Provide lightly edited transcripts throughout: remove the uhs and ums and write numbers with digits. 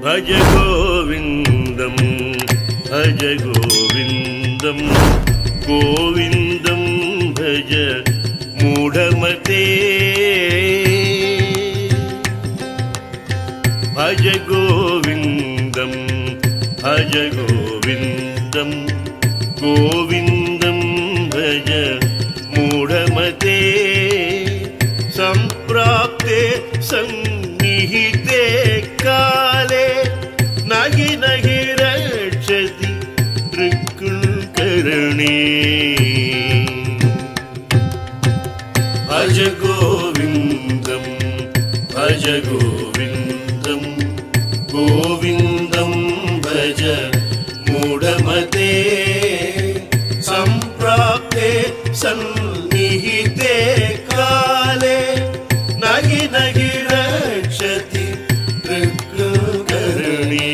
भज गोविन्दं भज गोविन्दं गोविन्दं भज मूढमते भज गोविन्दं भज गोविन्दं गोविन्दं भज मूढमते सम्प्राप्ते सन्निहिते काले नहि नहि रक्षति त्रिकृकरणे भज गोविन्दं भज गोविन्दं गोविन्दं भज मूढमते सम्प्राप्ते सन्निहिते काले नहि नहि रक्षति त्रिकृकरणे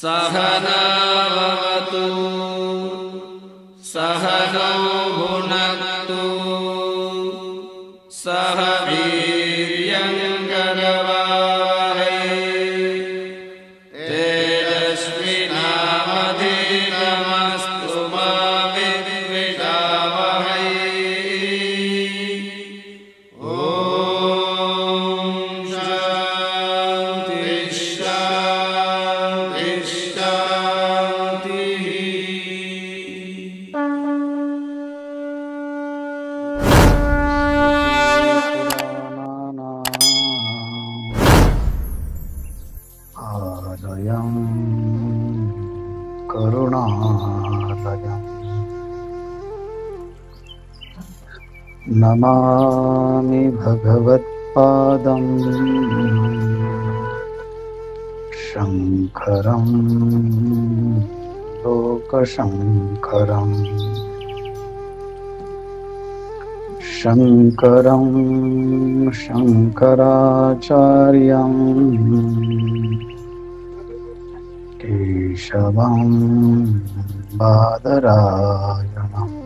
सहनावतु सहनौ भुनक्तु सह वीर्यं करवावहै तेजस्विनावधीतमस्तु मा विद्विषावहै ॐ शान्ति शान्ति शान्तिः। आलयं करुणालयं नमामि भगवत्पादं शङ्करं लोकशङ्करम् शङ्करं शङ्कराचार्यं केशवं बादरायणम्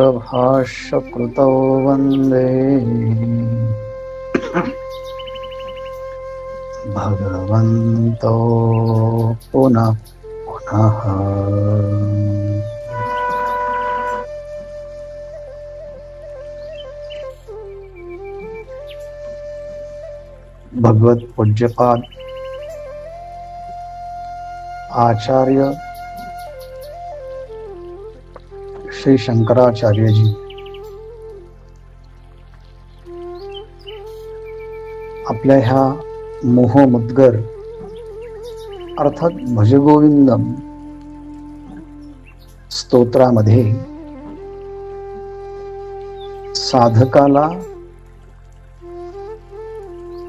सूत्रभाष्यकृतौ वन्दे भगवन्तौ पुनः पुनः। भगवत पूज्यपाद आचार्य श्री शंकराचार्य जी आपल्या ह्या मोहमुद्गर अर्थात भजगोविंदम स्तोत्रामध्ये साधकाला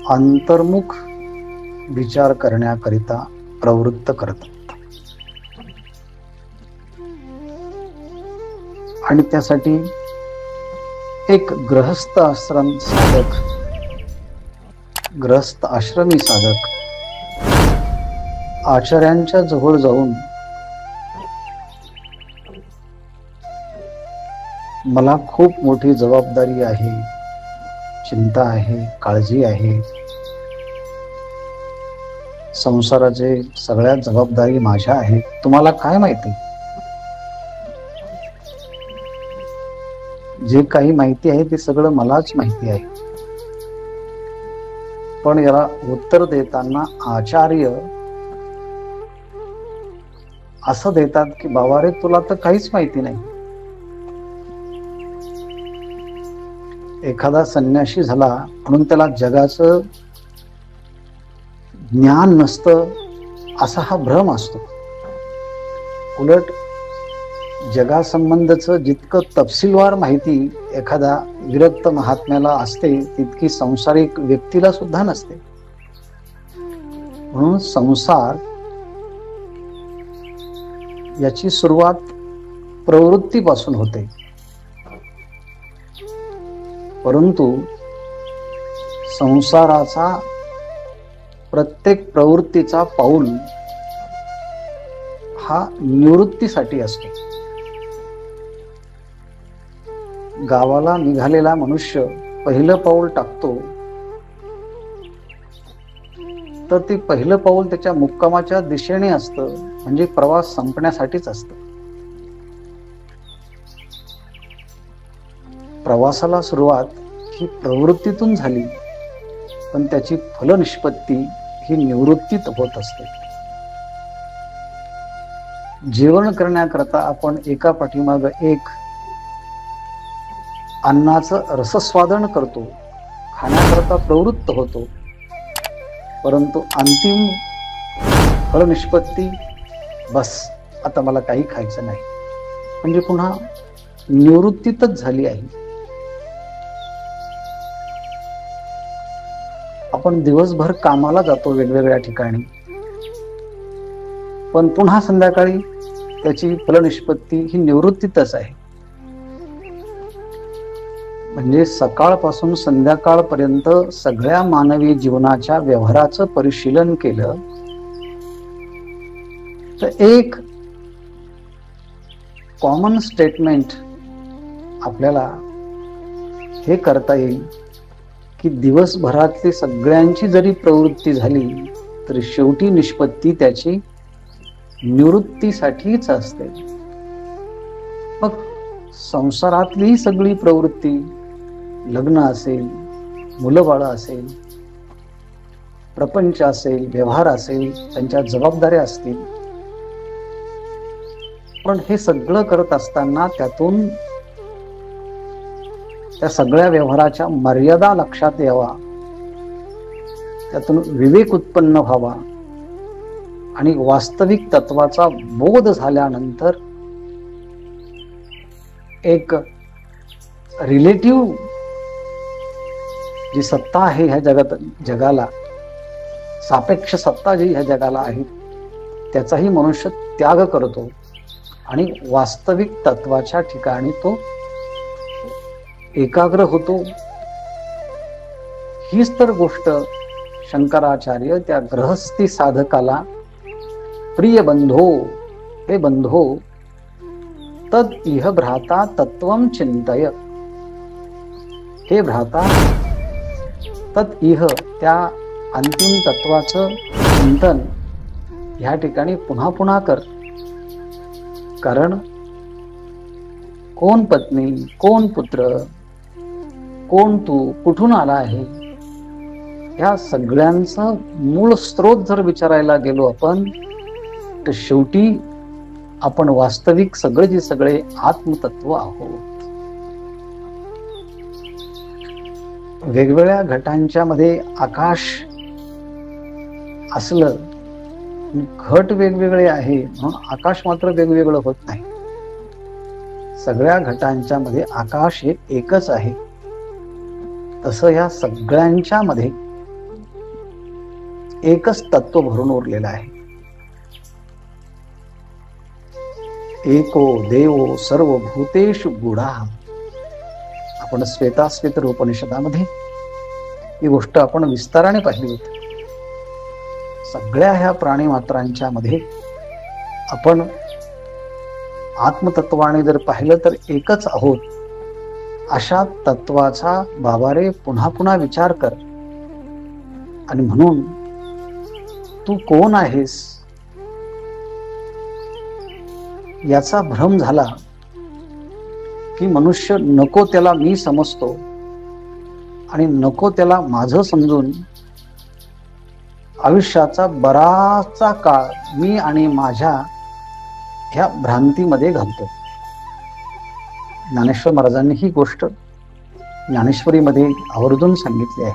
अंतर्मुख विचार करण्याकरिता प्रवृत्त करतात आणि त्यासाठी एक गृहस्थ आश्रमी साधक आचार्यांच्या जवळ जाऊन मला खूप मोठी जबाबदारी आहे, चिंता आहे, काळजी आहे, संसाराचे सगळ्या जबाबदारी माझ्या आहेत, तुम्हाला काय माहिती? जे काही माहिती आहे ते सगळं मलाच माहिती आहे. पण याला उत्तर देताना आचार्य असं देतात की बाबा रे, तुला तर काहीच माहिती नाही. एखादा संन्याशी झाला म्हणून त्याला जगाचं ज्ञान नसतं असा हा भ्रम असतो. उलट जगासंबंधचं जितकं तपशीलवार माहिती एखादा विरक्त महात्म्याला असते तितकी संसारिक व्यक्तीला सुद्धा नसते. म्हणून संसार याची सुरुवात प्रवृत्तीपासून होते, परंतु संसाराचा प्रत्येक प्रवृत्तीचा पाऊल हा निवृत्तीसाठी असतो. गावाला निघालेला मनुष्य पहिलं पाऊल टाकतो तर ते पहिलं पाऊल त्याच्या मुक्कामाच्या दिशेने असतं, म्हणजे प्रवास संपण्यासाठीच असतं. प्रवासाला सुरुवात ही प्रवृत्तीतून झाली, पण त्याची फलनिष्पत्ती ही निवृत्तीत होत असते. जेवण करण्याकरता आपण एका पाठीमाग एक अन्नाचं रसस्वादन करतो, खाण्याकरता प्रवृत्त होतो, परंतु अंतिम फलनिष्पत्ती बस आता मला काही खायचं नाही, म्हणजे पुन्हा निवृत्तीतच झाली आहे. आपण दिवसभर कामाला जातो वेगवेगळ्या ठिकाणी, पण पुन्हा संध्याकाळी त्याची फलनिष्पत्ती ही निवृत्तीतच आहे. म्हणजे सकाळपासून संध्याकाळपर्यंत सगळ्या मानवी जीवनाच्या व्यवहाराचं परिशीलन केलं तर एक कॉमन स्टेटमेंट आपल्याला हे करता येईल की दिवसभरातली सगळ्यांची जरी प्रवृत्ती झाली तरी शेवटी निष्पत्ती त्याची निवृत्तीसाठीच असते. मग संसारातली सगळी प्रवृत्ती, लग्न असेल, मुलं बाळ असेल, प्रपंच असेल, व्यवहार असेल, त्यांच्या जबाबदाऱ्या असतील, पण हे सगळं करत असताना त्यातून त्या सगळ्या व्यवहाराच्या मर्यादा लक्षात यावा, त्यातून विवेक उत्पन्न व्हावा आणि वास्तविक तत्वाचा बोध झाल्यानंतर एक रिलेटिव्ह जी सत्ता आहे ह्या जगाला, सापेक्ष सत्ता जी ह्या जगाला आहे, त्याचाही मनुष्य त्याग करतो आणि वास्तविक तत्वाच्या ठिकाणी तो एकाग्र होतो. हीच तर गोष्ट शंकराचार्य त्या गृहस्थी साधकाला प्रिय बंधो, हे बंधो तद इह भ्राता तत्वम चिंतय, हे भ्राता तद इह त्या अंतिम तत्वाचं चिंतन ह्या ठिकाणी पुन्हा पुन्हा कर. कारण कोण पत्नी, कोण पुत्र, कोण तू, कुठून आला आहे, ह्या सगळ्यांचं मूळ स्रोत जर विचारायला गेलो आपण तर शेवटी आपण वास्तविक सगळे सगळे आत्मतत्व आहोत. वेगवेगळ्या घटांच्या मध्ये आकाश असलं, घट वेगवेगळे आहे म्हणून आकाश मात्र वेगवेगळं होत नाही. सगळ्या घटांच्या मध्ये आकाश हे एकच आहे. तसं या सगळ्यांच्या मध्ये एकच तत्व भरून उरलेलं आहे. एको देवो सर्व भूतेषु गुढा. आपण श्वेताश्वेतर उपनिषदामध्ये ही गोष्ट आपण विस्ताराने पाहिली होती. सगळ्या ह्या प्राणी मात्रांच्या मध्ये आपण आत्मतत्वाने जर पाहिलं तर एकच आहोत. अशा तत्वाचा बाबारे पुन्हा पुन्हा विचार कर आणि म्हणून तू कोण आहेस याचा भ्रम झाला की मनुष्य नको त्याला मी समजतो आणि नको त्याला माझं समजून आयुष्याचा बराचसा काळ मी आणि माझ्या ह्या भ्रांतीमध्ये घालतो. ज्ञानेश्वर महाराजांनी ही गोष्ट ज्ञानेश्वरीमध्ये आवर्जून सांगितली आहे.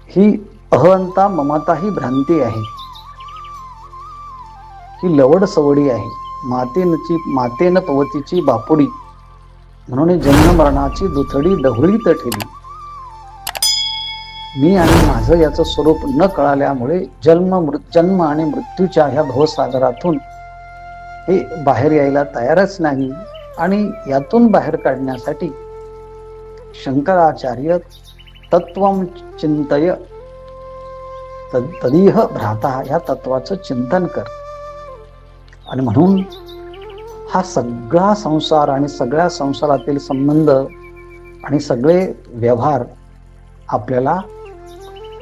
ही अहंता ममता ही भ्रांती आहे, ही लवड सवडी आहे. मातेन पवतीची बापुडी म्हणून जन्म मरणाची दुथडी डहुळीत ठेली. मी आणि माझं याचं स्वरूप न कळाल्यामुळे जन्म आणि मृत्यूच्या ह्या भवसागरातून हे बाहेर यायला तयारच नाही. आणि यातून बाहेर काढण्यासाठी शंकराचार्य तत्वम चिंतय तदीह भ्राता या तत्वाचं चिंतन कर. आणि म्हणून हा सगळा संसार आणि सगळ्या संसारातील संबंध आणि सगळे व्यवहार आपल्याला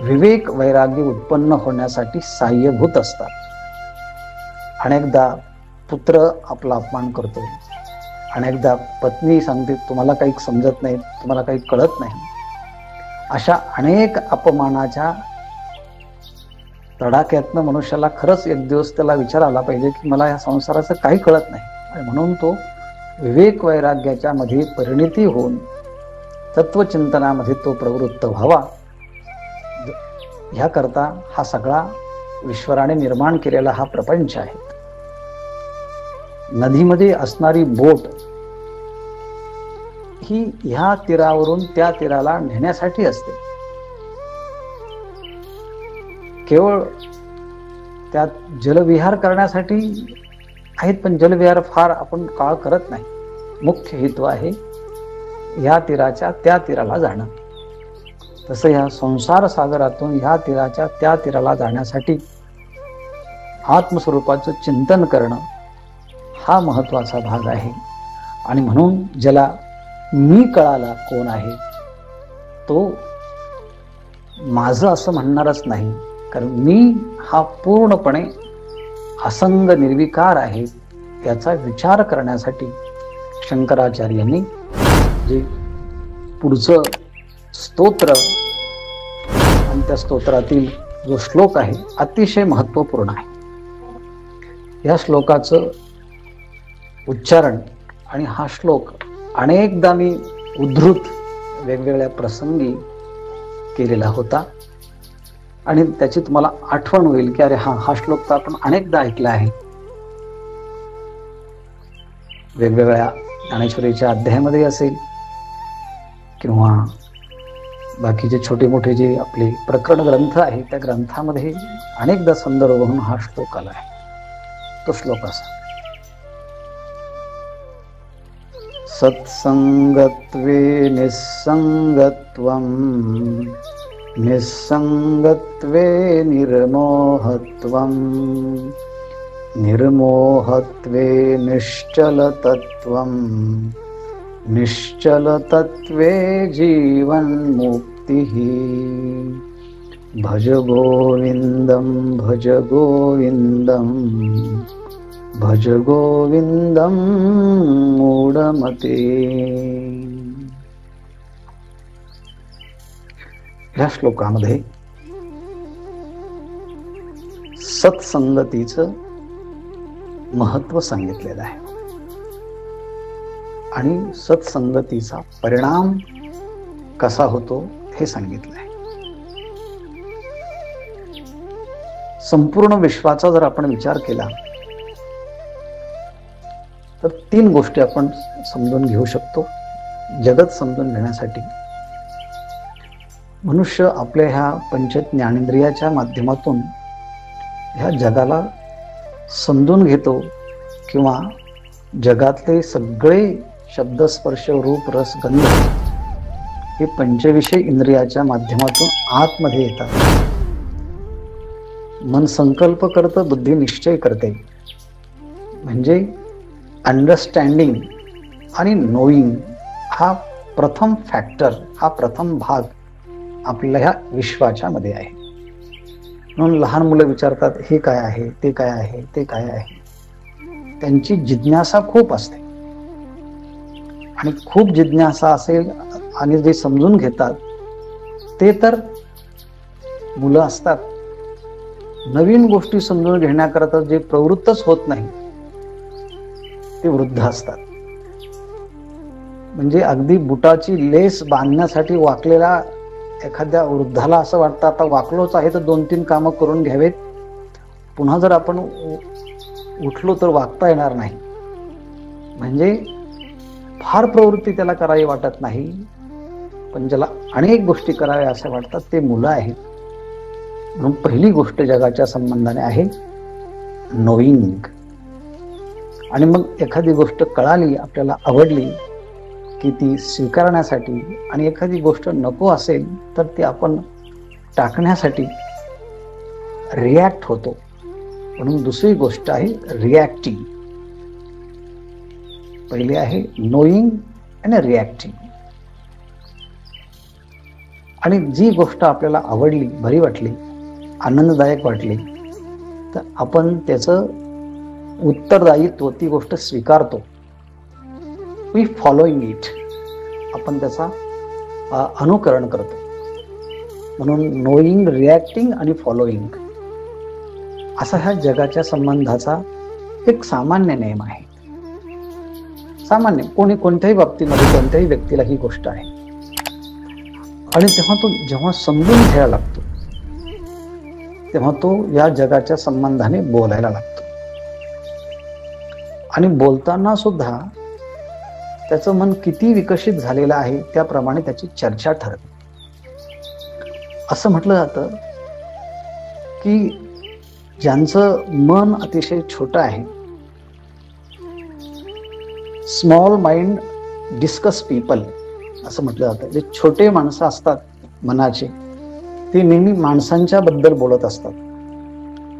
विवेक वैराग्य उत्पन्न होण्यासाठी साहाय्यभूत असतात. अनेकदा पुत्र आपला अपमान करतो, अनेकदा पत्नी सांगते तुम्हाला काही समजत नाही, तुम्हाला काही कळत नाही. अशा अनेक अपमानाच्या तडाख्यातनं मनुष्याला खरंच एक दिवस त्याला विचार आला पाहिजे की मला या संसाराचं काही कळत नाही. आणि म्हणून तो विवेक वैराग्याच्या मध्ये परिणिती होऊन तत्वचिंतनामध्ये तो प्रवृत्त व्हावा. ह्याकरता हा सगळा ईश्वराने निर्माण केलेला हा प्रपंच आहे. नदीमध्ये असणारी बोट ही ह्या तीरावरून त्या तीराला नेण्यासाठी असते. केवळ त्यात जलविहार करण्यासाठी आहेत, पण जलविहार फार आपण काळ करत नाही. मुख्य हेतू आहे या तीराच्या त्या तीराला जाणं. तसं या संसार सागरातून ह्या तीराच्या त्या तीराला जाण्यासाठी आत्मस्वरूपाचं चिंतन करणं हा महत्वाचा भाग आहे. आणि म्हणून ज्याला मी कळाला कोण आहे तो माझं असं म्हणणारच नाही, कारण मी हा पूर्णपणे असंग निर्विकार आहे याचा विचार करण्यासाठी शंकराचार्यांनी जे पुढचं स्तोत्र आणि त्या स्तोत्रातील जो श्लोक आहे अतिशय महत्वपूर्ण आहे. या श्लोकाचं उच्चारण आणि हा श्लोक अनेकदा मी उद्धृत वेगवेगळ्या प्रसंगी केलेला होता आणि त्याची तुम्हाला आठवण होईल की अरे हा श्लोक तर आपण अनेकदा ऐकला आहे. वेगवेगळ्या ज्ञानेश्वरीच्या अध्यायामध्ये असेल किंवा बाकीचे छोटे मोठे जे आपले प्रकरण ग्रंथ आहेत त्या ग्रंथामध्ये अनेकदा संदर्भ म्हणून हा श्लोक आला आहे. तो श्लोक असा: सत्संगत्वे निस्संगत्वं निस्संगत्वे निर्मोहत्वं निर्मोहत्वे निश्चलतत्वं निश्चलतत्वे जीवन्मुक्तिः भज गोविन्दं भज गोविन्दं भज गोविन्दं मूढमते. ह्या श्लोकामध्ये सत्संगतीचं महत्व सांगितलेलं आहे आणि सत्संगतीचा परिणाम कसा होतो हे सांगितलं आहे. संपूर्ण विश्वाचा जर आपण विचार केला तर 3 गोष्टी आपण समजून घेऊ शकतो. जगत समजून घेण्यासाठी मनुष्य आपल्या ह्या पंच ज्ञानेंद्रियाच्या माध्यमातून ह्या जगाला समजून घेतो किंवा जगातले सगळे शब्द स्पर्श रूप रस गंध हे पंचविषय इंद्रियाच्या माध्यमातून आतमध्ये येतात. मन संकल्प करतं, बुद्धी निश्चय करते. म्हणजे अंडरस्टँडिंग आणि नोईंग हा प्रथम फॅक्टर, हा प्रथम भाग आपल्या ह्या विश्वाच्या मध्ये आहे. म्हणून लहान मुलं विचारतात हे काय आहे, ते काय आहे, ते काय आहे. त्यांची जिज्ञासा खूप असते आणि खूप जिज्ञासा असेल आणि जे समजून घेतात ते तर मुलं असतात. नवीन गोष्टी समजून घेण्याकरता जे प्रवृत्तच होत नाही ते वृद्ध असतात. म्हणजे अगदी बुटाची लेस बांधण्यासाठी वाकलेला एखाद्या वृद्धाला असं वाटतं आता वाकलोच आहे तर 2-3 कामं करून घ्यावेत, पुन्हा जर आपण उठलो तर वाकता येणार नाही. म्हणजे फार प्रवृत्ती त्याला करावी वाटत नाही, पण ज्याला अनेक गोष्टी कराव्या असं वाटतात ते मुलं आहेत. म्हणून पहिली गोष्ट जगाच्या संबंधाने आहे नोईंग. आणि मग एखादी गोष्ट कळाली, आपल्याला आवडली की ती स्वीकारण्यासाठी, आणि एखादी गोष्ट नको असेल तर ती आपण टाकण्यासाठी रिॲक्ट होतो. म्हणून दुसरी गोष्ट आहे रिॲक्टिंग. पहिले आहे नोईंग आणि रिॲक्टिंग. आणि जी गोष्ट आपल्याला आवडली, बरी वाटली, आनंददायक वाटली, तर आपण त्याचं उत्तरदायित्व, ती गोष्ट स्वीकारतो. We following it. आपण त्याचा अनुकरण करतो. म्हणून नोईंग, रिॲक्टिंग आणि फॉलोइंग असा ह्या जगाच्या संबंधाचा एक सामान्य नियम आहे. सामान्य, कोणी कोणत्याही बाबतीमध्ये कोणत्याही व्यक्तीला ही गोष्ट आहे. आणि तेव्हा तो जेव्हा समजून घ्यायला लागतो, तेव्हा तो या जगाच्या संबंधाने बोलायला लागतो. आणि बोलताना सुद्धा त्याचं मन किती विकसित झालेलं आहे त्याप्रमाणे त्याची चर्चा ठरते. असं म्हटलं जातं की ज्यांचं मन अतिशय छोटं आहे, स्मॉल माइंड डिस्कस पीपल असं म्हटलं जातं. जे छोटे माणसं असतात मनाचे, ते नेहमी माणसांच्या बद्दल बोलत असतात.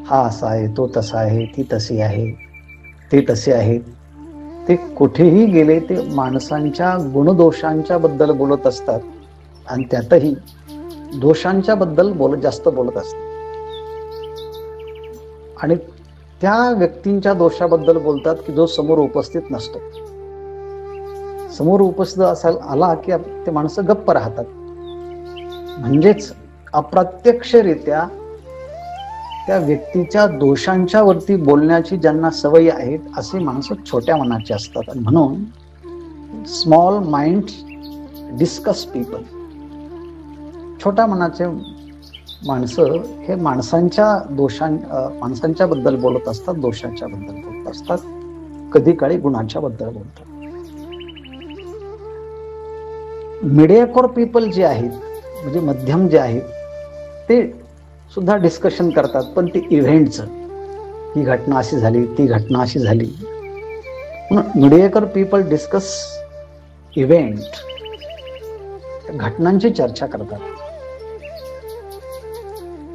हा असा आहे, तो तसा आहे, ती तशी आहे, ते तसे आहेत. ते कुठेही गेले ते माणसांच्या गुणदोषांच्या बद्दल बोलत असतात. आणि त्यातही दोषांच्या बद्दल जास्त बोलत असतात. आणि त्या व्यक्तींच्या दोषाबद्दल बोलतात की जो समोर उपस्थित नसतो. समोर उपस्थित आला की ते माणसं गप्प राहतात. म्हणजेच अप्रत्यक्षरित्या त्या व्यक्तीच्या दोषांच्या वरती बोलण्याची ज्यांना सवय आहेत, असे माणसं छोट्या मनाचे असतात. आणि म्हणून स्मॉल माइंड डिस्कस पीपल. छोट्या मनाचे माणसं हे माणसांच्या बद्दल बोलत असतात, दोषांच्या बद्दल बोलत असतात, कधी काळी गुणांच्या बद्दल बोलतात. मिडियाकोर पीपल जे आहेत, म्हणजे मध्यम जे आहेत, ते सुद्धा डिस्कशन करतात, पण ते इव्हेंटचं, ही घटना अशी झाली, ती घटना अशी झाली. म्हणून मिडियाकोर पीपल डिस्कस इव्हेंट, घटनांची चर्चा करतात.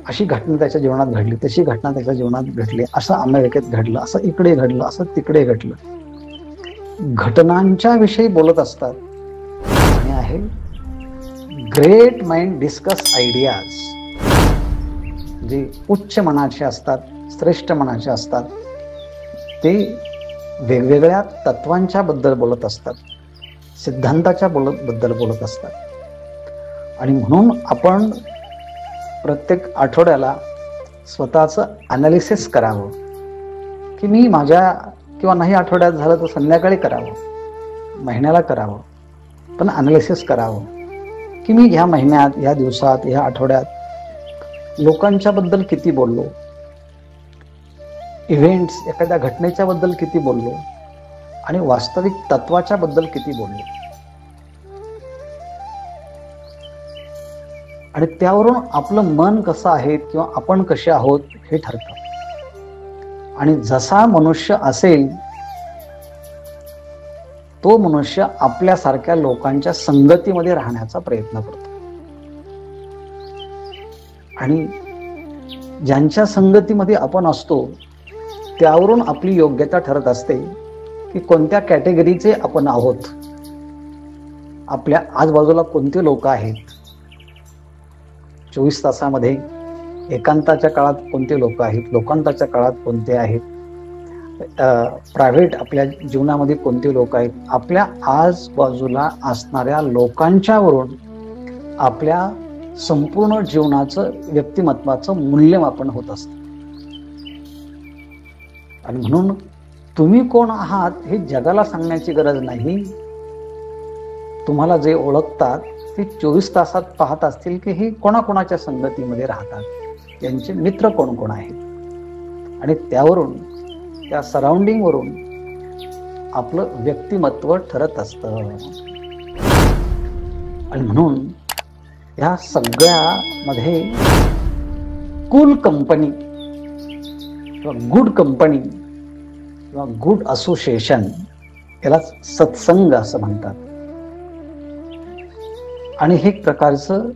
अशी घटना त्याच्या जीवनात घडली, तशी घटना त्याच्या जीवनात घडली, असं अमेरिकेत घडलं, असं इकडे घडलं, असं तिकडे घडलं. घटनांच्या विषयी बोलत असतात. आणि आहे ग्रेट माइंड डिस्कस आयडियाज. जे उच्च मनाचे असतात, श्रेष्ठ मनाचे असतात, ते वेगवेगळ्या तत्वांच्या बद्दल बोलत असतात, सिद्धांताच्या बद्दल बोलत असतात. आणि म्हणून आपण प्रत्येक आठवड्याला स्वतःचं अनालिसिस करावं की मी माझ्या, किंवा नाही आठवड्यात झालं तर संध्याकाळी करावं, महिन्याला करावं, पण अनालिसिस करावं की मी ह्या महिन्यात, ह्या दिवसात, ह्या आठवड्यात लोकांच्या बद्दल किती बोललो, इव्हेंट्स, एखाद्या घटनेच्या बद्दल किती बोललो, आणि वास्तविक तत्वाच्या बद्दल किती बोललो. आणि त्यावरून आपलं मन कसं आहे किंवा आपण कसे आहोत हे ठरतं. आणि जसा मनुष्य असेल तो मनुष्य आपल्यासारख्या लोकांच्या संगतीमध्ये राहण्याचा प्रयत्न करतो. आणि ज्यांच्या संगतीमध्ये आपण असतो त्यावरून आपली योग्यता ठरत असते की कोणत्या कॅटेगरीचे आपण आहोत, आपल्या आजूबाजूला कोणते लोक आहेत, 24 तासामध्ये एकांताच्या काळात कोणते लोक आहेत, लोकांताच्या काळात कोणते आहेत, प्रायव्हेट आपल्या जीवनामध्ये कोणते लोक आहेत. आपल्या आजबाजूला असणाऱ्या लोकांच्यावरून आपल्या संपूर्ण जीवनाचं, व्यक्तिमत्वाचं मूल्यमापन होत असतं. आणि म्हणून तुम्ही कोण आहात हे जगाला सांगण्याची गरज नाही. तुम्हाला जे ओळखतात ते 24 तासात पाहत असतील की हे कोणाकोणाच्या संगतीमध्ये राहतात, यांचे मित्र कोण कोण आहेत. आणि त्यावरून, त्या सराउंडिंग वरून आपलं व्यक्तिमत्व ठरत असतं. आणि म्हणून या सगळ्यामध्ये कूल कंपनी किंवा गुड कंपनी किंवा गुड असोसिएशन, याला सत्संग असं म्हणतात. आणि हे एक प्रकारचं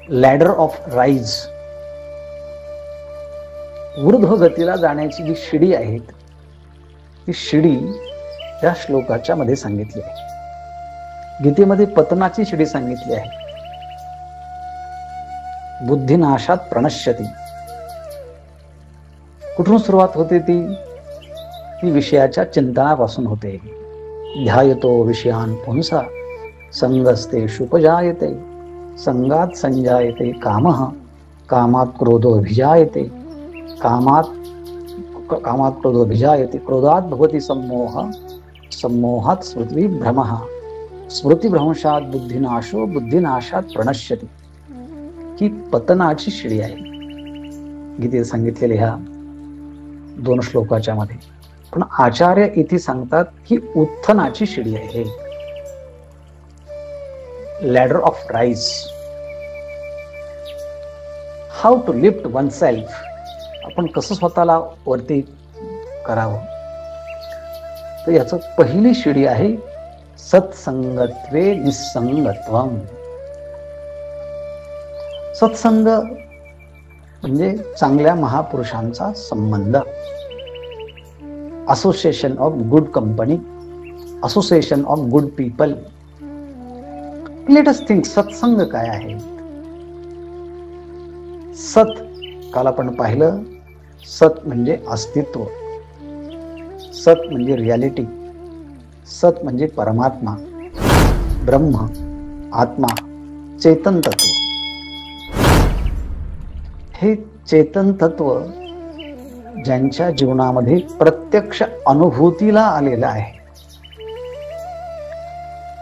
लॅडर ऑफ राईज ऊर्ध्वगतीला जाण्याची जी शिडी आहे ती शिडी या श्लोकाच्या मध्ये सांगितली आहे. गीतेमध्ये पतनाची शिडी सांगितली आहे. बुद्धिनाशात प्रणश्यती. कुठून सुरुवात होते ती विषयाच्या चिंतनापासून होते. ध्यायतो विषयान पुंसा संगस्ते उपजायते संगात संजायते कामः कामात क्रोधोभिजायते कामात क्रोधोभिजायते क्रोधात भवति सम्मोह सम्मोहात स्मृतिभ्रमः स्मृतिभ्रंशात बुद्धिनाशो बुद्धिनाशात प्रणश्यति. ही पतनाची शिडी आहे गीतेत सांगितलेल्या ह्या 2 श्लोकाच्या मध्ये. पण आचार्य इथे सांगतात ही उत्थनाची शिडी आहे. Ladder of rise. How to lift oneself. आपण कसं स्वतःला वरती करावं. तर याचं पहिली शिडी आहे सत्संगत्वे निसंगत्वम. सत्संग म्हणजे चांगल्या महापुरुषांचा संबंध. Association of good company, association of good people. Let us think सत्संग काय आहे. सत काल आपण पाहिलं, सत म्हणजे अस्तित्व, सत म्हणजे रियालिटी, सत म्हणजे परमात्मा, ब्रह्म, आत्मा, चेतन तत्व. हे चेतन तत्व ज्यांच्या जीवनामध्ये प्रत्यक्ष अनुभूतीला आलेलं आहे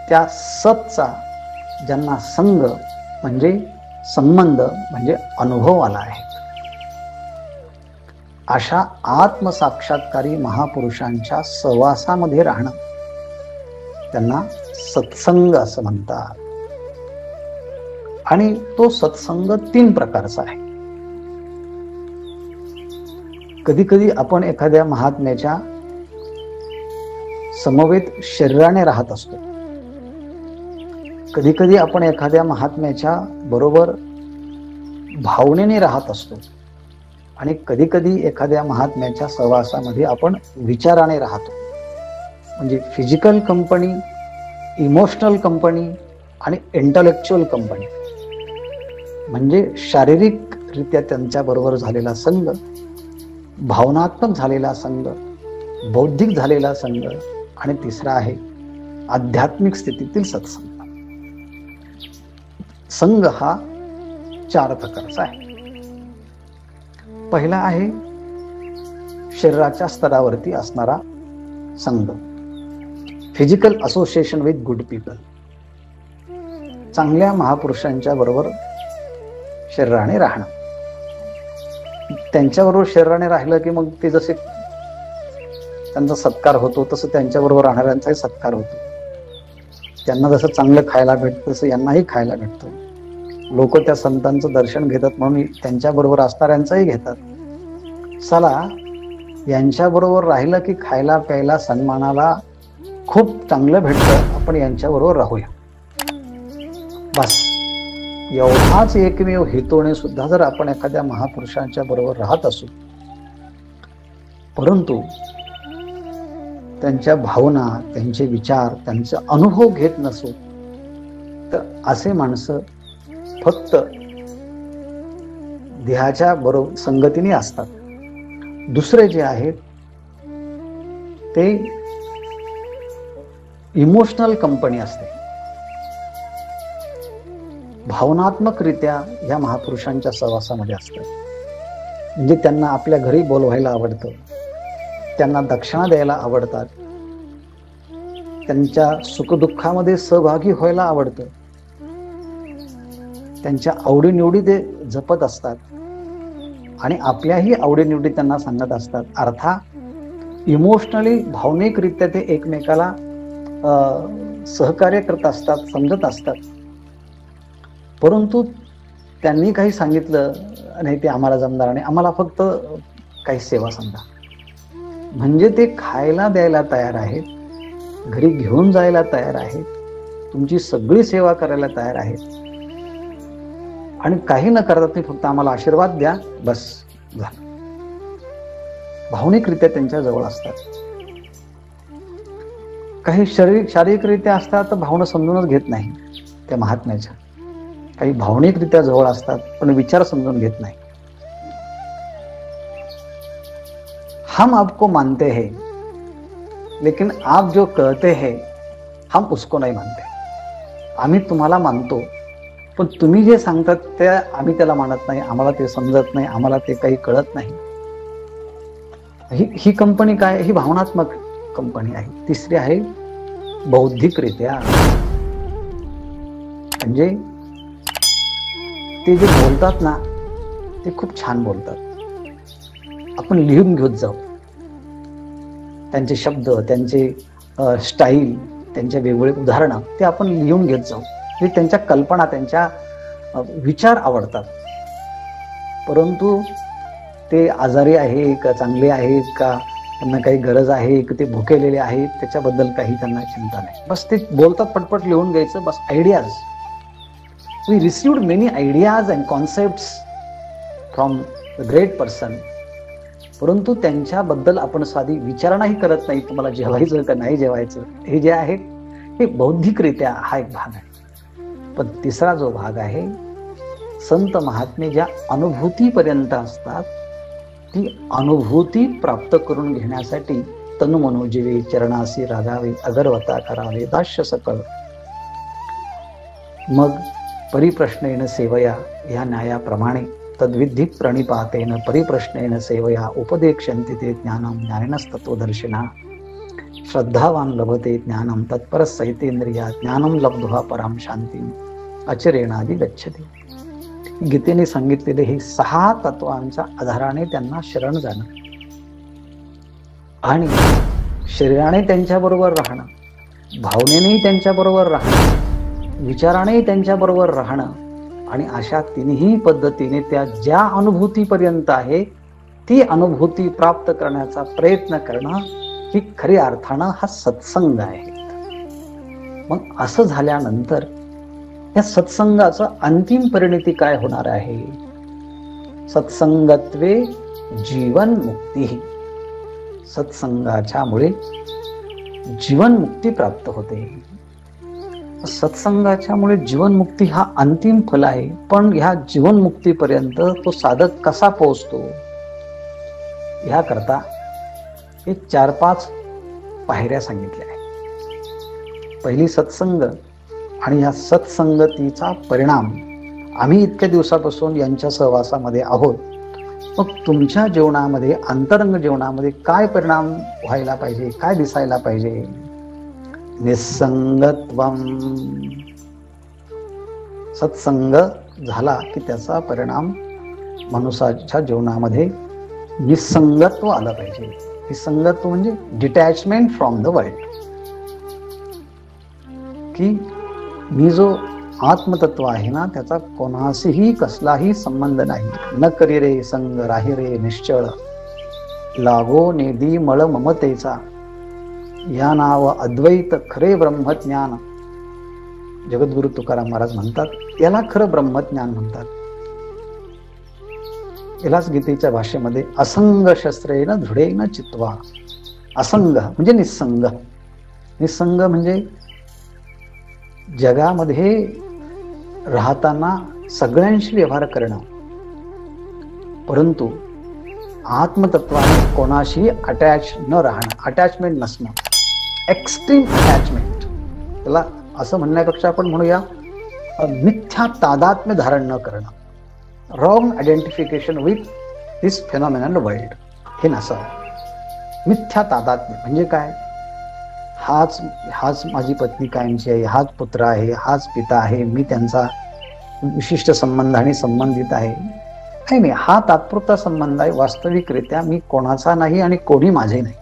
त्या सतचा ज्यांना संग म्हणजे संबंध म्हणजे अनुभव आला आहे, अशा आत्मसाक्षात्कारी महापुरुषांच्या सहवासामध्ये राहणं त्यांना सत्संग असं म्हणतात. आणि तो सत्संग 3 प्रकारचा आहे. कधी कधी आपण एखाद्या महात्म्याच्या समवेत शरीराने राहत असतो. कधी कधी आपण एखाद्या महात्म्याच्या बरोबर भावनेने राहत असतो. आणि कधी कधी एखाद्या महात्म्याच्या सहवासामध्ये आपण विचाराने राहतो. म्हणजे फिजिकल कंपनी, इमोशनल कंपनी आणि इंटलेक्च्युअल कंपनी. म्हणजे शारीरिकरित्या त्यांच्या बरोबर झालेला संग, भावनात्मक झालेला संग, बौद्धिक झालेला संग आणि तिसरा आहे आध्यात्मिक स्थितीतील सत्संग. संघ हा 4 प्रकारचा आहे. पहिला आहे शरीराच्या स्तरावरती असणारा संघ, physical association with good people. चांगल्या महापुरुषांच्या बरोबर शरीराने राहणं. त्यांच्याबरोबर शरीराने राहिलं की मग ते जसे त्यांचा सत्कार होतो तसं त्यांच्याबरोबर राहणाऱ्यांचाही सत्कार होतो. त्यांना जसं चांगलं खायला भेटतं तसं यांनाही खायला भेटतं. लोक त्या संतांचं दर्शन घेतात म्हणून त्यांच्याबरोबर असणाऱ्यांचंही घेतात. चला यांच्याबरोबर राहिलं की खायला प्यायला सन्मानाला खूप चांगलं भेटतं, आपण यांच्याबरोबर राहूया. बस एवढाच एकमेव हेतूने सुद्धा जर आपण एखाद्या महापुरुषांच्या बरोबर राहत असू, परंतु त्यांच्या भावना, त्यांचे विचार, त्यांचे अनुभव घेत नसू, तर असे माणसं फक्त देहाच्या बरोबर संगतीने असतात. दुसरे जे आहेत ते इमोशनल कंपनी असते. भावनात्मकरित्या या महापुरुषांच्या सहवासामध्ये असतात. म्हणजे त्यांना आपल्या घरी बोलवायला आवडतं, त्यांना दक्षिणा द्यायला आवडतात, त्यांच्या सुखदुःखामध्ये सहभागी व्हायला आवडतं, त्यांच्या आवडीनिवडी ते जपत असतात आणि आपल्याही आवडीनिवडी त्यांना सांगत असतात. अर्थात इमोशनली भावनिकरित्या ते एकमेकाला सहकार्य करत असतात, समजत असतात. परंतु त्यांनी काही सांगितलं नाही ते आम्हाला जमणार नाही, आम्हाला फक्त काही सेवा सांगा. म्हणजे ते खायला द्यायला तयार आहेत, घरी घेऊन जायला तयार आहेत, तुमची सगळी सेवा करायला तयार आहेत आणि काही न करता ते फक्त आम्हाला आशीर्वाद द्या, बस झालं. भावनिकरित्या त्यांच्या जवळ असतात. काही शारीरिकरित्या असतात तर भावना समजूनच घेत नाही त्या महात्म्याच्या. काही भावनिकरित्या जवळ असतात पण विचार समजून घेत नाही. हम आपको मानते हैं लेकिन आप जो कहते हैं हम उसको नहीं मानते. आम्ही तुम्हाला मानतो पण तुम्ही जे सांगतात ते आम्ही त्याला मानत नाही. आम्हाला ते समजत नाही, आम्हाला ते काही कळत नाही. ही कंपनी काय? ही भावनात्मक कंपनी आहे. तिसरी आहे बौद्धिकरित्या, म्हणजे ते जे बोलतात ना ते खूप छान बोलतात. आपण लिहून घेत जाऊ त्यांचे शब्द, त्यांचे स्टाईल, त्यांचे वेगवेगळे उदाहरणं ते आपण लिहून घेत जाऊ. म्हणजे त्यांच्या कल्पना, त्यांच्या विचार आवडतात. परंतु ते आजारी आहे का चांगले आहेत का, त्यांना काही गरज आहे की ते भुकेलेले आहेत, त्याच्याबद्दल काही त्यांना चिंता नाही. बस ते बोलतात, पटपट लिहून घ्यायचं बस. Ideas, we received many ideas and concepts from the great person, परंतु त्यांच्याबद्दल आपण साधी विचारणाही करत नाही, तुम्हाला जेवायचं का नाही जेवायचं. हे जे आहे हे बौद्धिकरित्या हा एक भाग आहे. पण तिसरा जो भाग आहे, संत महात्मे ज्या अनुभूतीपर्यंत असतात ती अनुभूती प्राप्त करून घेण्यासाठी तनु मनोजीवे चरणासी रागावे, अगरवता करावे दास्य सकळ. मग परिप्रश्नेन सेवया या न्यायाप्रमाणे तद्विधी प्रणिपातेन परिप्रश्नेन सेवया उपदेक्षन्ति ते ज्ञानं ज्ञानिनस्तत्त्वदर्शिना. श्रद्धावान लभते ज्ञानं तत्परसहितेंद्रिया ज्ञानं लब्ध्वा परां शांतीं अचिरेणादि गच्छति. गीतेने सांगितलेले हे 6 तत्वांच्या आधाराने त्यांना शरण जाणं आणि शरीराने त्यांच्याबरोबर राहणं, भावनेनेही त्यांच्याबरोबर राहणं, विचारानेही त्यांच्याबरोबर राहणं आणि अशा तिन्ही पद्धतीने त्या ज्या अनुभूतीपर्यंत आहे ती अनुभूती प्राप्त करण्याचा प्रयत्न करणं ही खऱ्या अर्थानं हा सत्संग आहे. मग असं झाल्यानंतर या सत्संगाचं अंतिम परिणती काय होणार आहे? सत्संगत्वे जीवन मुक्ती. सत्संगाच्या मुळे जीवनमुक्ती प्राप्त होते. सत्संगाच्यामुळे जीवनमुक्ती हा अंतिम फल आहे. पण ह्या जीवनमुक्तीपर्यंत तो साधक कसा पोहोचतो ह्याकरता हे 4-5 पायऱ्या सांगितल्या आहेत. पहिली सत्संग आणि या सत्संगतीचा परिणाम. आम्ही इतक्या दिवसापासून यांच्या सहवासामध्ये आहोत. मग तुमच्या जीवनामध्ये, अंतरंग जीवनामध्ये काय परिणाम व्हायला पाहिजे, काय दिसायला पाहिजे? निसंगत्वम. सत्संग झाला की त्याचा परिणाम मनुष्याच्या जीवनामध्ये निसंगत्व आलं पाहिजे. निसंगत्व म्हणजे डिटॅचमेंट फ्रॉम द वर्ल्ड, की मी जो आत्मतत्व आहे ना त्याचा कोणाशीही कसलाही संबंध नाही. न करी रे संग राही रे निश्चळ, लागो नेदी मळ ममतेचा, या नाव अद्वैत खरे ब्रह्मज्ञान. जगद्गुरु तुकाराम महाराज म्हणतात याला खरं ब्रह्मज्ञान म्हणतात. यालाच गीतेच्या भाषेमध्ये असंग शस्त्रेन दृढेन चित्वा. असंग म्हणजे निसंग. निसंग म्हणजे जगामध्ये राहताना सगळ्यांशी व्यवहार करणं, परंतु आत्मतत्वाने कोणाशी अटॅच न राहणं, अटॅचमेंट नसणं, एक्स्ट्रीम अटॅचमेंट. त्याला असं म्हणण्यापेक्षा आपण म्हणूया मिथ्या तादात्म्य धारण न करणं, wrong identification with this phenomenal world. हे नसावं. मिथ्या तादात्म्य म्हणजे काय? हाच माझी पत्नी कायमची आहे, हाच पुत्र आहे, हाच पिता आहे, मी त्यांचा विशिष्ट संबंधाने संबंधित आहे. नाही, हा तात्पुरता संबंध आहे. वास्तविकरित्या मी कोणाचा नाही आणि कोणी माझे नाही.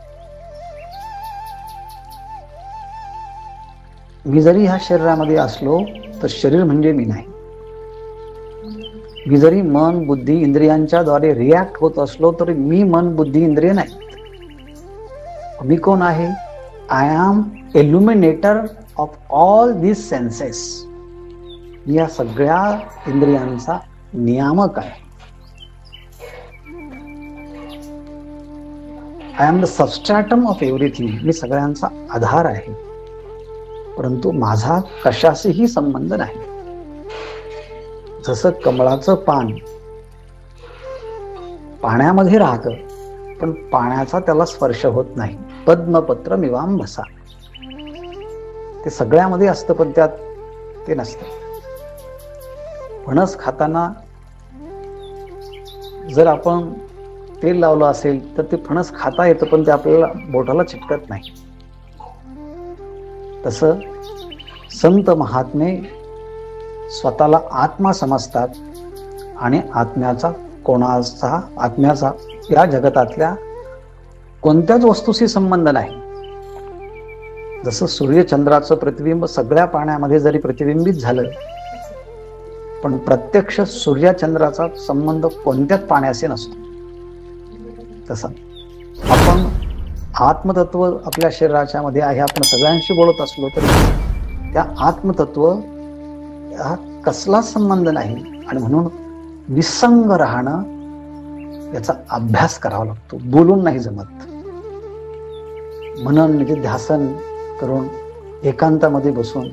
मी जरी ह्या शरीरामध्ये असलो तर शरीर म्हणजे मी नाही. मी जरी मन बुद्धी इंद्रियांच्या द्वारे रिॲक्ट होत असलो तरी मी मन बुद्धी इंद्रिय नाही. मी कोण आहे? I am illuminator of all these senses. मी या सगळ्या इंद्रियांचा नियामक आहे. I am the substratum of everything. मी सगळ्यांचा आधार आहे, परंतु माझा कशाशीही संबंध नाही. जसं कमळाचं पान पाण्यामध्ये राहतं, पण पाण्याचा त्याला स्पर्श होत नाही. पद्मपत्र मिवांभसा, ते सगळ्यामध्ये असतं पण त्यात ते नसतं. फणस खाताना जर आपण तेल लावलं असेल तर ते फणस खाता येतं, पण ते आपल्याला बोटाला चिटकत नाही. तसं संत महात्मे स्वतःला आत्मा समजतात आणि आत्म्याचा या जगतातल्या कोणत्याच वस्तूशी संबंध नाही. जसं सूर्यचंद्राचं प्रतिबिंब सगळ्या पाण्यामध्ये जरी प्रतिबिंबित झालं, पण प्रत्यक्ष सूर्यचंद्राचा संबंध कोणत्याच पाण्याशी नसतो. तसं आपण आत्मतत्व आपल्या शरीराच्या मध्ये आहे. आपण सगळ्यांशी बोलत असलो तरी त्या आत्मतत्व हा कसलाच संबंध नाही, आणि म्हणून निसंग राहणं याचा अभ्यास करावा लागतो. बोलून नाही जमत. मनन म्हणजे ध्यासन करून एकांतामध्ये बसून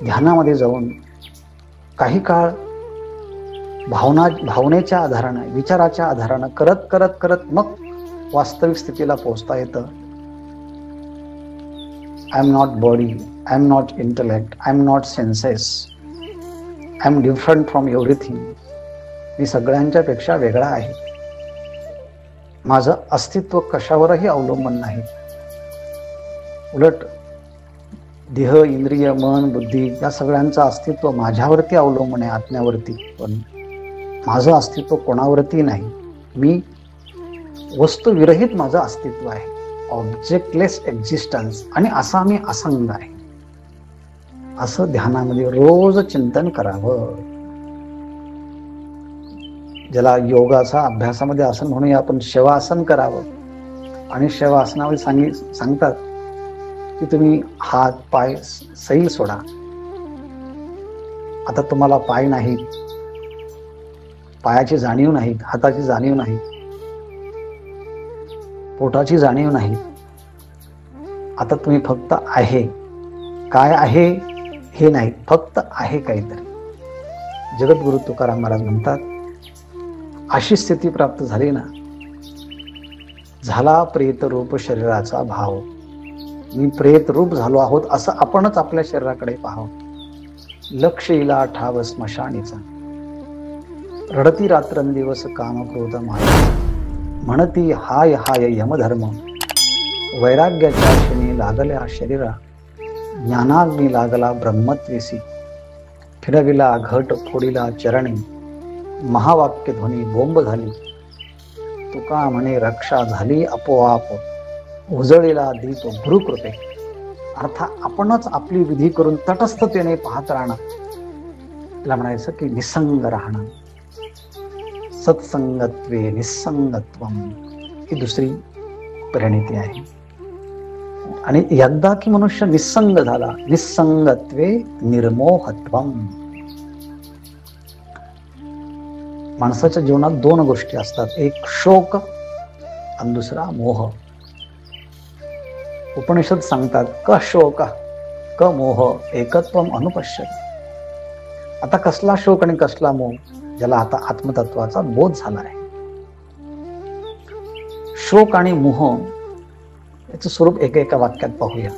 ध्यानामध्ये जाऊन काही काळ भावनेच्या आधारानं, विचाराच्या आधारानं करत करत करत मग वास्तविक स्थितीला पोहोचता येतं. I am not body, I am not intellect, I am not senses, I am different from everything. मी सगळ्यांच्या पेक्षा वेगळा आहे. माझं अस्तित्व कशावरही अवलंबून नाही. उलट देह, इंद्रिय, मन, बुद्धी या सगळ्यांचं अस्तित्व माझ्यावरती अवलंबून आहे, आत्म्यावरती. पण माझं अस्तित्व कोणावरती नाही. मी वस्तुविरहित माझं अस्तित्व आहे, ऑब्जेक्टलेस एक्झिस्टन्स. आणि असा मी असंग आहे, असं ध्यानामध्ये रोज चिंतन करावं. ज्याला योगाचा अभ्यासामध्ये आसन म्हणूया आपण, शवासन करावं. आणि शवासनामध्ये सांगतात की तुम्ही हात पाय सैल सोडा. आता तुम्हाला पाय नाहीत, पायाची जाणीव नाही, हाताची जाणीव नाही, पोटाची जाणीव नाही. आता तुम्ही फक्त आहे. काय आहे हे नाही, फक्त आहे काहीतरी. जगद्गुरु तुकाराम महाराज म्हणतात, अशी स्थिती प्राप्त झाली ना, झाला प्रेत रूप शरीराचा भाव. मी प्रेत रूप झालो आहोत असं आपणच आपल्या शरीराकडे पाहावं. लक्ष इला ठाव स्मशानीचा, रडती रात्रंदिवस काम क्रोध माया. म्हणती हाय हाय यमधर्म, वैराग्याच्या क्षणी लागल्या शरीरा. ज्ञानाग्नी लागला ब्रह्मत्वेसी, फिरविला घट फोडिला चरणी. महावाक्य ध्वनी बोंब झाली, तुका म्हणे रक्षा झाली आपोआप. उजळीला दीप गुरुकृपे. अर्थात आपणच आपली विधी करून तटस्थतेने पाहत राहणं. त्याला म्हणायचं की निसंग राहणं. सत्संगत्वे निसंगत्वम ही दुसरी परिणिती आहे. आणि एकदा की मनुष्य निसंग झाला, निसंगत्वे निर्मोहत्वम. माणसाच्या जीवनात दोन गोष्टी असतात, एक शोक आणि दुसरा मोह. उपनिषद सांगतात क शोक क मोह एकत्वम अनुपश्यत. आता कसला शोक आणि कसला मोह? ज्याला आता आत्मतत्वाचा बोध झाला आहे. शोक आणि मोह याचं स्वरूप एका वाक्यात पाहूया.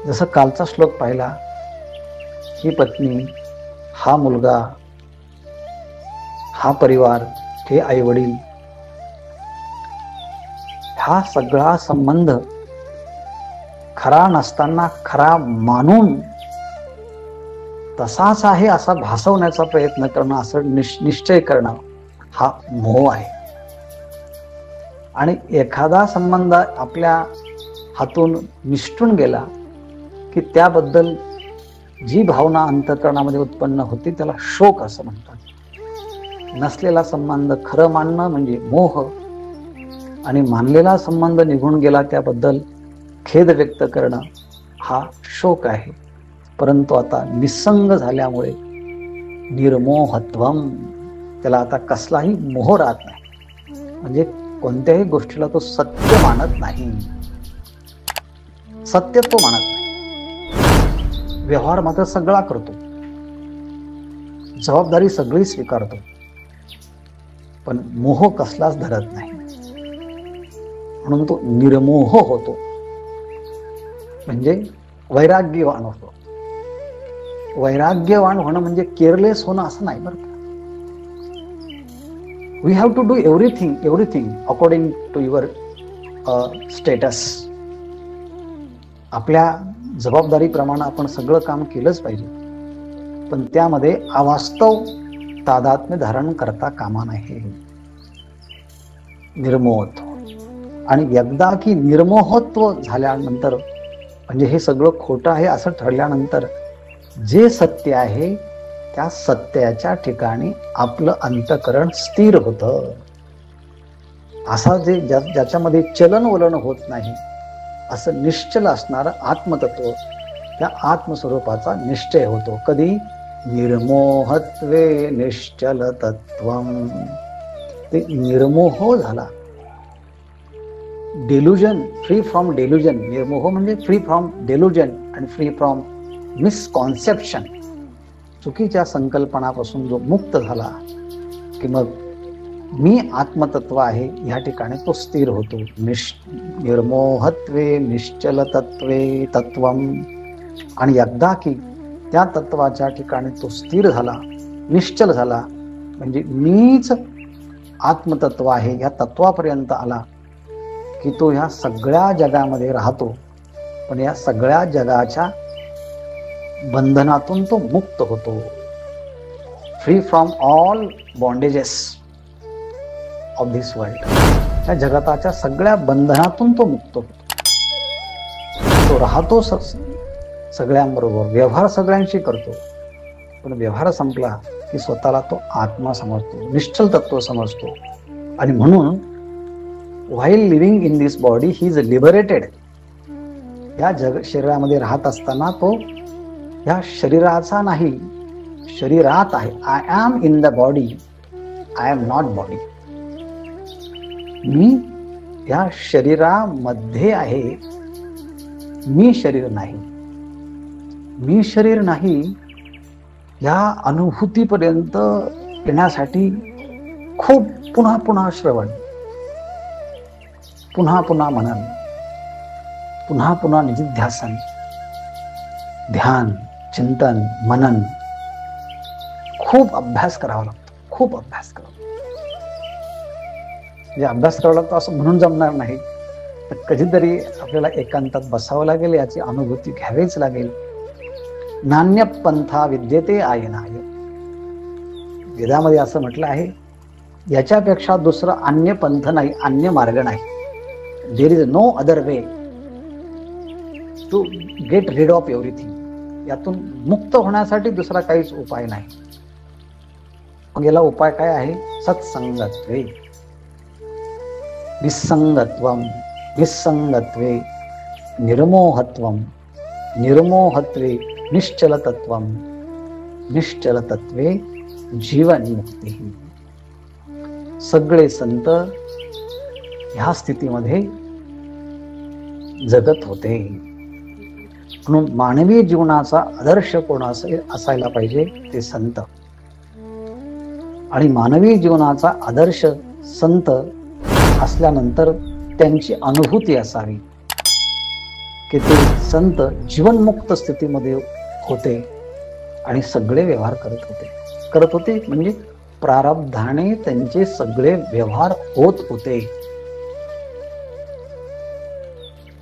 जसं कालचा श्लोक पाहिला, ही पत्नी, हा मुलगा, हा परिवार, हे आई वडील, हा सगळा संबंध खरा नसताना खरा मानून तसाच आहे असा भासवण्याचा प्रयत्न करणं, असं निश्चय करणं, हा मोह आहे. आणि एखादा संबंध आपल्या हातून निसटून गेला की त्याबद्दल जी भावना अंतःकरणामध्ये उत्पन्न होती त्याला शोक असं म्हणतात. नसलेला संबंध खरं मानणं म्हणजे मोह, आणि मानलेला संबंध निघून गेला त्याबद्दल खेद व्यक्त करणं हा शोक आहे. परंतु आता निसंग झाल्यामुळे निर्मोहत्वम, त्याला आता कसलाही मोह राहत नाही. म्हणजे कोणत्याही गोष्टीला तो सत्य मानत नाही, सत्य तो मानत नाही. व्यवहार मात्र सगळा करतो, जबाबदारी सगळी स्वीकारतो, पण मोह कसलाच धरत नाही. म्हणून तो निर्मोह होतो, म्हणजे वैराग्यवान होतो. वैराग्यवान होणं म्हणजे केअरलेस होणं असं नाही बरं का. We have to do everything according to your status. आपल्या जबाबदारीप्रमाणे आपण सगळं काम केलंच पाहिजे, पण त्यामध्ये अवास्तव तादात्म्य धारण करता कामा नये. निर्मोहत्व. आणि एकदा की निर्मोहत्व झाल्यानंतर, म्हणजे हे सगळं खोटं आहे असं ठरल्यानंतर, जे सत्य आहे त्या सत्याच्या ठिकाणी आपलं अंतःकरण स्थिर होतं. असा ज्याच्यामध्ये चलनवलन होत नाही असं निश्चल असणारं आत्मतत्व, त्या आत्मस्वरूपाचा निश्चय होतो. कधी? निर्मोहत्वे निश्चल तत्वम. ते निर्मोह झाला. डेल्युजन, फ्री फ्रॉम डेल्युजन. निर्मोह म्हणजे फ्री फ्रॉम डेल्युजन आणि फ्री फ्रॉम मिसकॉन्सेप्शन. चुकीच्या संकल्पनापासून जो मुक्त झाला की मग मी आत्मतत्व आहे ह्या ठिकाणी तो स्थिर होतो. निर्मोहत्वे निश्चल तत्वे तत्वम. आणि एकदा की त्या तत्वाच्या ठिकाणी तो स्थिर झाला, निश्चल झाला, म्हणजे मीच आत्मतत्व आहे या तत्वापर्यंत आला की तो ह्या सगळ्या जगामध्ये राहतो, पण या सगळ्या जगाच्या बंधनातून तो मुक्त होतो. Free from all bondages of this world. त्या जगताच्या सगळ्या बंधनातून तो मुक्त होतो. तो राहतो सगळ्यांबरोबर, व्यवहार सगळ्यांशी करतो, पण व्यवहार संपला की स्वतःला तो आत्मा समजतो, निश्चल तत्व समजतो. आणि म्हणून while living in this body he is liberated. या शरीरामध्ये राहत असताना तो या शरीराचा नाही, शरीरात आहे. I am in the body, I am not body. मी या शरीरामध्ये आहे, मी शरीर नाही. मी शरीर नाही या अनुभूतीपर्यंत येण्यासाठी खूप पुन्हा पुन्हा श्रवण, पुन्हा पुन्हा मनन, पुन्हा पुन्हा निधिध्यासन, ध्यान, चिंतन, मनन, खूप अभ्यास करावा लागतो. खूप अभ्यास करावा लागतो. म्हणजे अभ्यास करावा लागतो असं म्हणून जमणार नाही, तर कधीतरी आपल्याला एकांतात बसावं लागेल, याची अनुभूती घ्यावीच लागेल. नान्य पंथा विद्यते आयनाय. वेदामध्ये असं म्हटलं आहे, याच्यापेक्षा दुसरा अन्य पंथ नाही, अन्य मार्ग नाही. There is no other way to get rid of everything. यातून मुक्त होण्यासाठी दुसरा काहीच उपाय नाही. मग याला उपाय काय आहे? सत्संगत्वे. निसंगत्वम, निसंगत्वे निर्मोहत्वम, निर्मोहत्वे निश्चल तत्वम, निश्चल तत्वे जीवन मुक्ती. सगळे संत ह्या स्थितीमध्ये जगत होते. म्हणून मानवी जीवनाचा आदर्श कोण असायला पाहिजे? ते संत. आणि मानवी जीवनाचा आदर्श संत असल्यानंतर त्यांची अनुभूती असावी की ते संत जीवनमुक्त स्थितीमध्ये होते आणि सगळे व्यवहार करत होते म्हणजे प्रारब्धाने त्यांचे सगळे व्यवहार होत होते.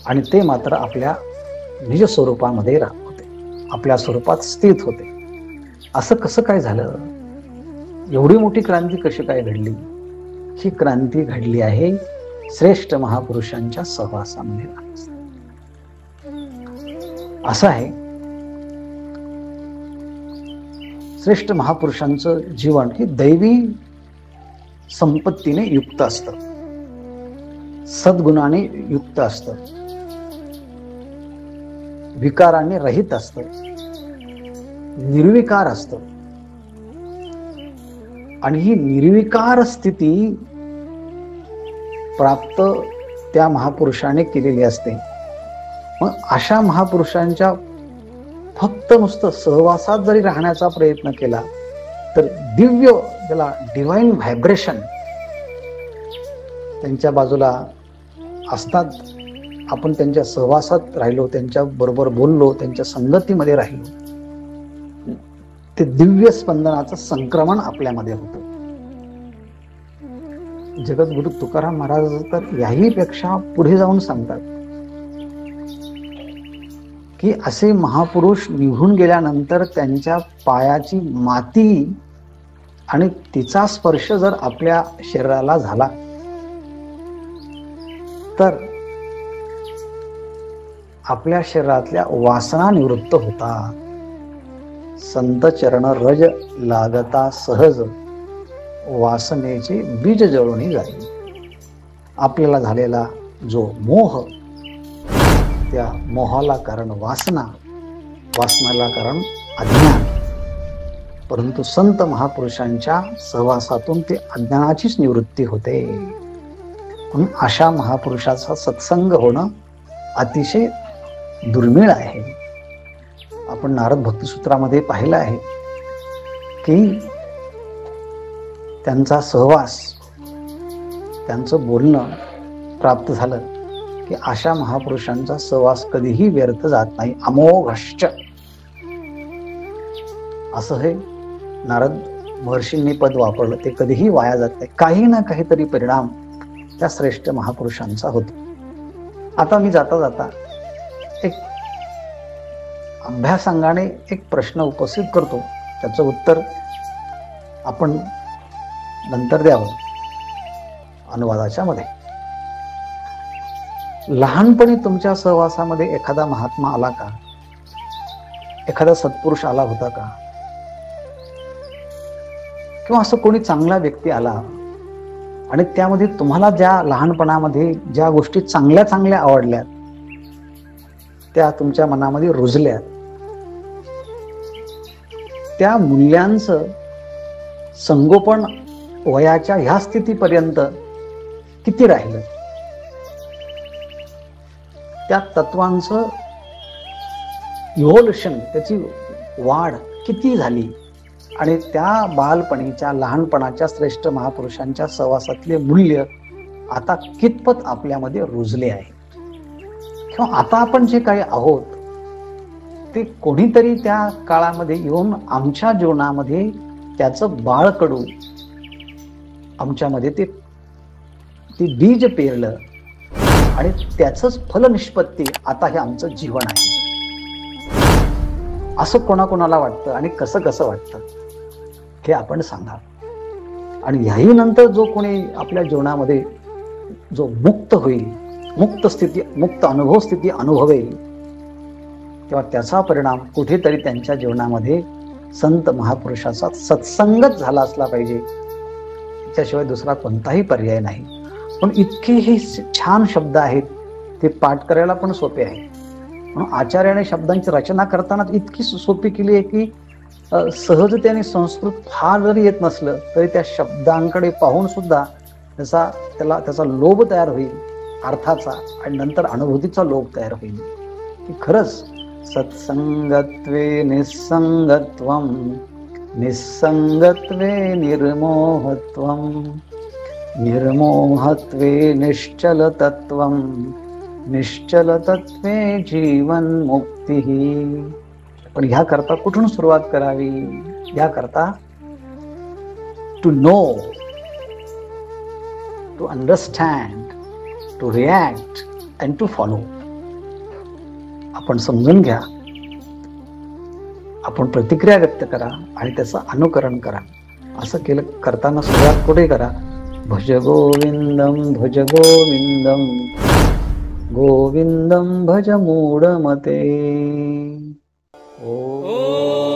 आणि ते मात्र आपल्या निज स्वरूपामध्ये राहत होते, आपल्या स्वरूपात स्थित होते. असं कसं काय झालं? एवढी मोठी क्रांती कशी काय घडली? ही क्रांती घडली आहे श्रेष्ठ महापुरुषांच्या सहवासामध्ये. असं आहे, श्रेष्ठ महापुरुषांचं जीवन हे दैवी संपत्तीने युक्त असतं, सद्गुणाने युक्त असतं, विकाराने रहित असतं, निर्विकार असतं. आणि ही निर्विकार स्थिती प्राप्त त्या महापुरुषाने केलेली असते. मग अशा महापुरुषांच्या फक्त नुसतं सहवासात जरी राहण्याचा प्रयत्न केला तर दिव्य, ज्याला डिवाइन व्हायब्रेशन त्यांच्या बाजूला असतात. आपण त्यांच्या सहवासात राहिलो, त्यांच्या बरोबर बोललो, त्यांच्या संगतीमध्ये राहिलो, ते दिव्य स्पंदनाचं संक्रमण आपल्यामध्ये होतं. जगद्गुरु तुकाराम महाराज तर याही पेक्षा पुढे जाऊन सांगतात की असे महापुरुष निघून गेल्यानंतर त्यांच्या पायाची माती आणि तिचा स्पर्श जर आपल्या शरीराला झाला तर आपल्या शरीरातल्या वासना निवृत्त होतात. संत चरण रज लागता सहज वासनेचे बीज जळून जाईल. आपल्याला झालेला जो मोह, त्या मोहाला कारण वासना, वासनाला कारण अज्ञान, परंतु संत महापुरुषांच्या सहवासातून ते अज्ञानाचीच निवृत्ती होते. म्हणून अशा महापुरुषाचा सत्संग होणं अतिशय दुर्मिळ आहे. आपण नारद भक्तिसूत्रामध्ये पाहिलं आहे की त्यांचा सहवास, त्यांचं बोलणं प्राप्त झालं की अशा महापुरुषांचा सहवास कधीही व्यर्थ जात नाही. अमोघश्च असं हे नारद महर्षींनी पद वापरलं, ते कधीही वाया जात नाही. काही ना काहीतरी परिणाम त्या श्रेष्ठ महापुरुषांचा होतो. आता मी जाता जाता एक अभ्यासांगाने एक प्रश्न उपस्थित करतो, त्याचं उत्तर आपण नंतर द्यावं अनुवादाच्या मध्ये. लहानपणी तुमच्या सहवासामध्ये एखादा महात्मा आला का? एखादा सत्पुरुष आला होता का? किंवा असं कोणी चांगला व्यक्ती आला आणि त्यामध्ये तुम्हाला ज्या लहानपणामध्ये ज्या गोष्टी चांगल्या चांगल्या आवडल्या त्या तुमच्या मनामध्ये रुजल्या, त्या मूल्यांचं संगोपन वयाच्या ह्या स्थितीपर्यंत किती राहिलं? त्या तत्वांचं इव्होल्युशन, त्याची वाढ किती झाली? आणि त्या बालपणीच्या लहानपणाच्या श्रेष्ठ महापुरुषांच्या सहवासातले मूल्य आता कितपत आपल्यामध्ये रुजले आहे? किंवा आता आपण जे काही आहोत ते कोणीतरी त्या काळामध्ये येऊन आमच्या जीवनामध्ये त्याचं बाळकडू आमच्यामध्ये ते बीज पेरलं आणि त्याचंच फलनिष्पत्ती आता हे आमचं जीवन आहे. असं कोणाकोणाला वाटतं आणि कसं कसं वाटतं हे आपण सांगा. आणि ह्याही नंतर जो कोणी आपल्या जीवनामध्ये जो मुक्त होईल, मुक्त अनुभव स्थिती अनुभवेल, तेव्हा त्याचा परिणाम कुठेतरी त्यांच्या जीवनामध्ये संत महापुरुषाचा सत्संगच झाला असला पाहिजे, त्याशिवाय दुसरा कोणताही पर्याय नाही. पण इतके हे छान शब्द आहेत, ते पाठ करायला पण सोपे आहे. म्हणून आचार्याने शब्दांची रचना करताना इतकी सोपी केली आहे की सहजतेने संस्कृत फार जरी येत नसलं तरी त्या शब्दांकडे पाहून सुद्धा त्याचा लोभ तयार होईल अर्थाचा, आणि नंतर अनुभूतीचा लोभ तयार होईल की खरंच सत्संगत्वे निस्संगत्वम, निस्संगत्वे निर्मोहत्वम, निर्मोहत्वे निश्चलतत्वम, निश्चलतत्वे जीवन मुक्ती. पण ह्या करता कुठून सुरुवात करावी? ह्या करता to know, to understand, to react and to follow. आपण समजून घ्या, आपण प्रतिक्रिया व्यक्त करा आणि त्याचं अनुकरण करा. असं केलं करताना सुरुवात कुठे करा? भज गोविंदम, भज गोविंदम, गोविंदम भज मूढमते. ओ